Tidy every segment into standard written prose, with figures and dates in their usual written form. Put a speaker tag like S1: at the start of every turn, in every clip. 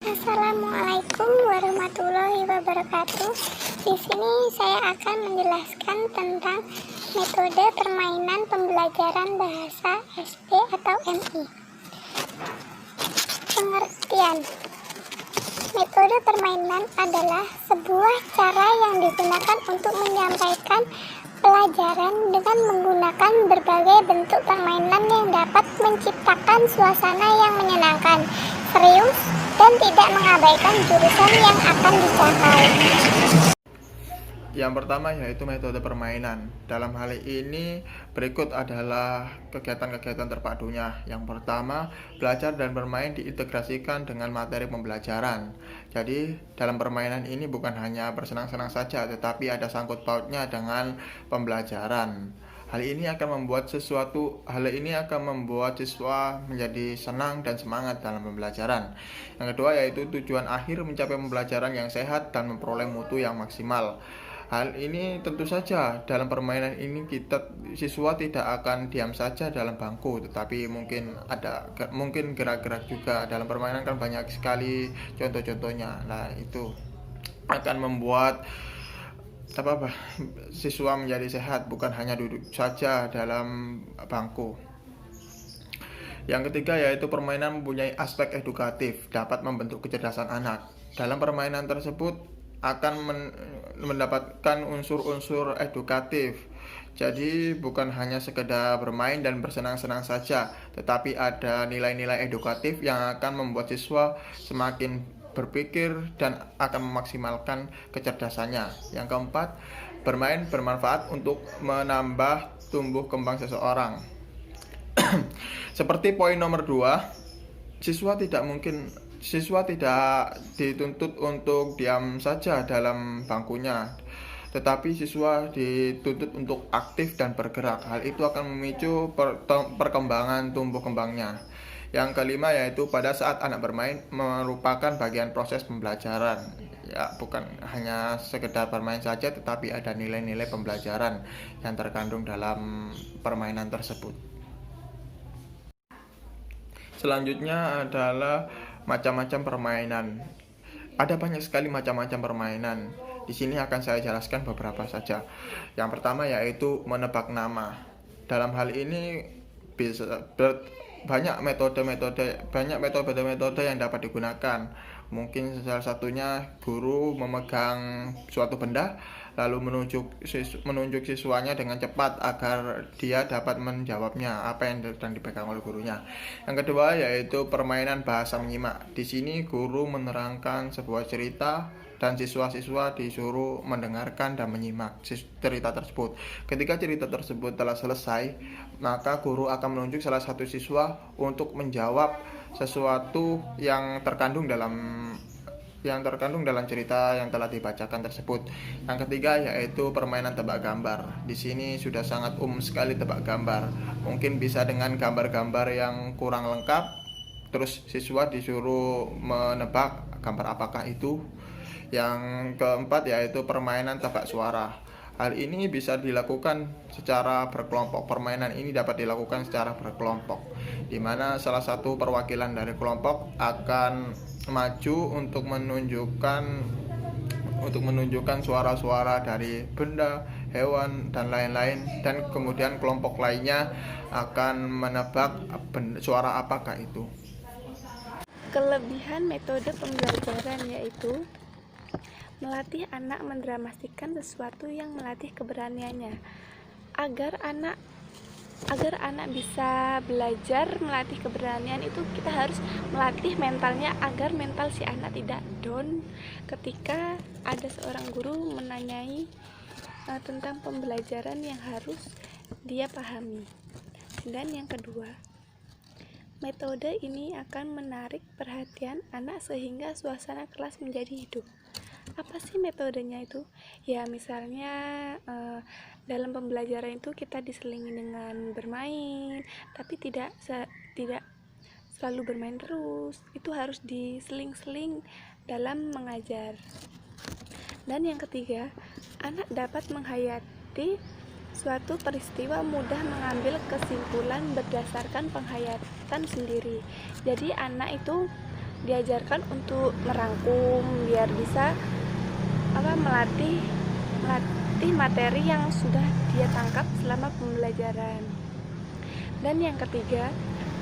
S1: Assalamualaikum warahmatullahi wabarakatuh. Di sini saya akan menjelaskan tentang metode permainan pembelajaran bahasa SD atau MI. Pengertian: metode permainan adalah sebuah cara yang digunakan untuk menyampaikan pelajaran dengan menggunakan berbagai bentuk permainan yang dapat menciptakan suasana yang menyenangkan, serius, dan tidak mengabaikan jurusan yang akan dicapai.
S2: Yang pertama yaitu metode permainan. Dalam hal ini berikut adalah kegiatan-kegiatan terpadunya. Yang pertama, belajar dan bermain diintegrasikan dengan materi pembelajaran. Jadi dalam permainan ini bukan hanya bersenang-senang saja, tetapi ada sangkut pautnya dengan pembelajaran. Hal ini akan membuat siswa menjadi senang dan semangat dalam pembelajaran. Yang kedua yaitu tujuan akhir mencapai pembelajaran yang sehat dan memperoleh mutu yang maksimal. Hal ini tentu saja dalam permainan ini siswa tidak akan diam saja dalam bangku, tetapi mungkin gerak-gerak juga. Dalam permainan kan banyak sekali contoh-contohnya. Nah, itu akan membuat siswa menjadi sehat, bukan hanya duduk saja dalam bangku. Yang ketiga yaitu permainan mempunyai aspek edukatif, dapat membentuk kecerdasan anak. Dalam permainan tersebut akan mendapatkan unsur-unsur edukatif. Jadi bukan hanya sekedar bermain dan bersenang-senang saja, tetapi ada nilai-nilai edukatif yang akan membuat siswa semakin berpikir dan akan memaksimalkan kecerdasannya. Yang keempat, bermain bermanfaat untuk menambah tumbuh kembang seseorang. Seperti poin nomor 2, siswa tidak dituntut untuk diam saja dalam bangkunya, tetapi siswa dituntut untuk aktif dan bergerak. Hal itu akan memicu perkembangan tumbuh kembangnya. Yang kelima yaitu pada saat anak bermain merupakan bagian proses pembelajaran. Ya, bukan hanya sekedar bermain saja, tetapi ada nilai-nilai pembelajaran yang terkandung dalam permainan tersebut. Selanjutnya adalah macam-macam permainan. Ada banyak sekali macam-macam permainan. Di sini akan saya jelaskan beberapa saja. Yang pertama yaitu menebak nama. Dalam hal ini banyak metode yang dapat digunakan. Mungkin salah satunya guru memegang suatu benda lalu menunjuk siswanya dengan cepat agar dia dapat menjawabnya apa yang sedang dipegang oleh gurunya. Yang kedua yaitu permainan bahasa menyimak. Di sini guru menerangkan sebuah cerita dan siswa-siswa disuruh mendengarkan dan menyimak cerita tersebut. Ketika cerita tersebut telah selesai, maka guru akan menunjuk salah satu siswa untuk menjawab sesuatu yang terkandung dalam cerita yang telah dibacakan tersebut. Yang ketiga yaitu permainan tebak gambar. Di sini sudah sangat sekali tebak gambar. Mungkin bisa dengan gambar-gambar yang kurang lengkap, terus siswa disuruh menebak gambar apakah itu. Yang keempat yaitu permainan tebak suara. Hal ini bisa dilakukan secara berkelompok. Permainan ini dapat dilakukan secara berkelompok, di mana salah satu perwakilan dari kelompok akan maju untuk menunjukkan suara-suara dari benda, hewan, dan lain-lain, dan kemudian kelompok lainnya akan menebak suara apakah itu.
S3: Kelebihan metode pembelajaran yaitu melatih anak mendramasikan sesuatu yang melatih keberaniannya. Agar anak bisa belajar melatih keberanian itu, kita harus melatih mentalnya agar mental si anak tidak down ketika ada seorang guru menanyai tentang pembelajaran yang harus dia pahami. Dan yang kedua, metode ini akan menarik perhatian anak sehingga suasana kelas menjadi hidup. Apa sih metodenya itu? Ya misalnya dalam pembelajaran itu kita diselingi dengan bermain, tapi tidak selalu bermain terus. Itu harus diseling-seling dalam mengajar. Dan yang ketiga, anak dapat menghayati suatu peristiwa, mudah mengambil kesimpulan berdasarkan penghayatan sendiri. Jadi anak itu diajarkan untuk merangkum biar bisa melatih materi yang sudah dia tangkap selama pembelajaran. Dan yang ketiga,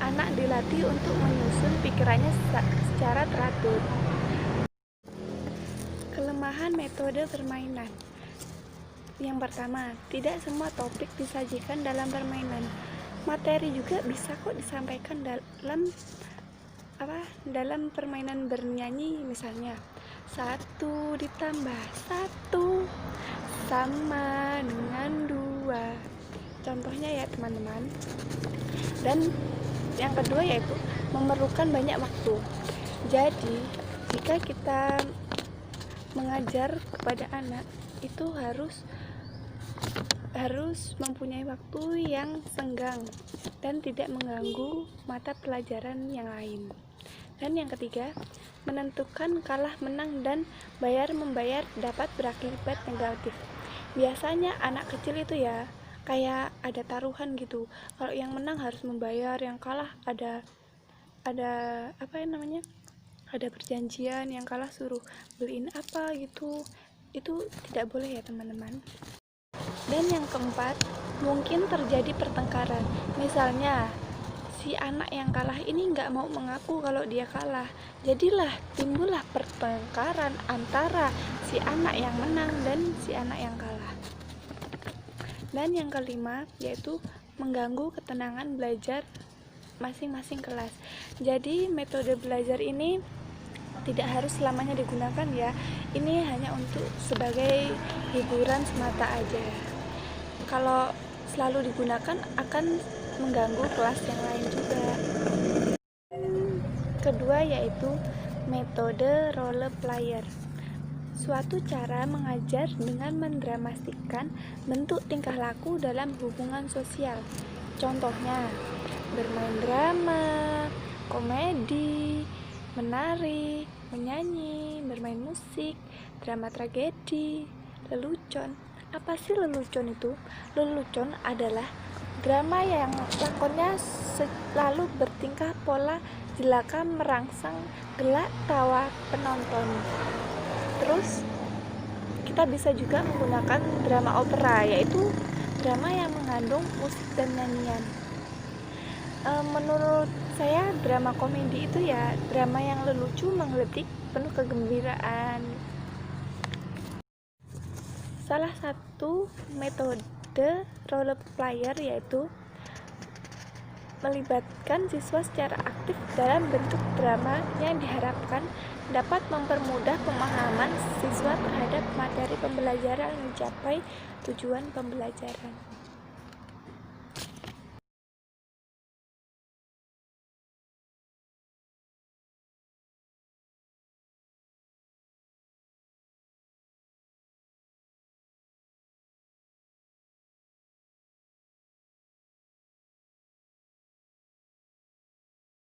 S3: anak dilatih untuk menyusun pikirannya secara teratur. Kelemahan metode permainan. Yang pertama, tidak semua topik disajikan dalam permainan. Materi juga bisa kok disampaikan dalam permainan bernyanyi, misalnya 1 ditambah 1 sama dengan 2. Contohnya ya teman-teman. Dan yang kedua yaitu memerlukan banyak waktu. Jadi jika kita mengajar kepada anak itu harus mempunyai waktu yang senggang dan tidak mengganggu mata pelajaran yang lain. Dan yang ketiga, menentukan kalah menang dan bayar membayar dapat berakibat negatif. Biasanya anak kecil itu ya kayak ada taruhan gitu. Kalau yang menang harus membayar, yang kalah ada ada perjanjian, yang kalah suruh beliin apa gitu. Itu tidak boleh ya teman-teman. Dan yang keempat, mungkin terjadi pertengkaran. Misalnya si anak yang kalah ini nggak mau mengaku kalau dia kalah, timbullah pertengkaran antara si anak yang menang dan si anak yang kalah. Dan yang kelima yaitu mengganggu ketenangan belajar masing-masing kelas. Jadi metode belajar ini tidak harus selamanya digunakan ya. Ini hanya untuk sebagai hiburan semata aja. Kalau selalu digunakan akan mengganggu kelas yang lain juga. Kedua yaitu metode role player. Suatu cara mengajar dengan mendramatiskan bentuk tingkah laku dalam hubungan sosial. Contohnya bermain drama, komedi, menari, menyanyi, bermain musik, drama tragedi, lelucon. Apa sih lelucon itu? Lelucon adalah drama yang lakonnya selalu bertingkah pola jelaka merangsang gelak tawa penonton. Terus kita bisa juga menggunakan drama opera, yaitu drama yang mengandung musik dan nyanyian. Menurut saya drama komedi itu ya drama yang lelucu, menggelitik, penuh kegembiraan. Salah satu metode role player yaitu melibatkan siswa secara aktif dalam bentuk drama yang diharapkan dapat mempermudah pemahaman siswa terhadap materi pembelajaran dan mencapai tujuan pembelajaran.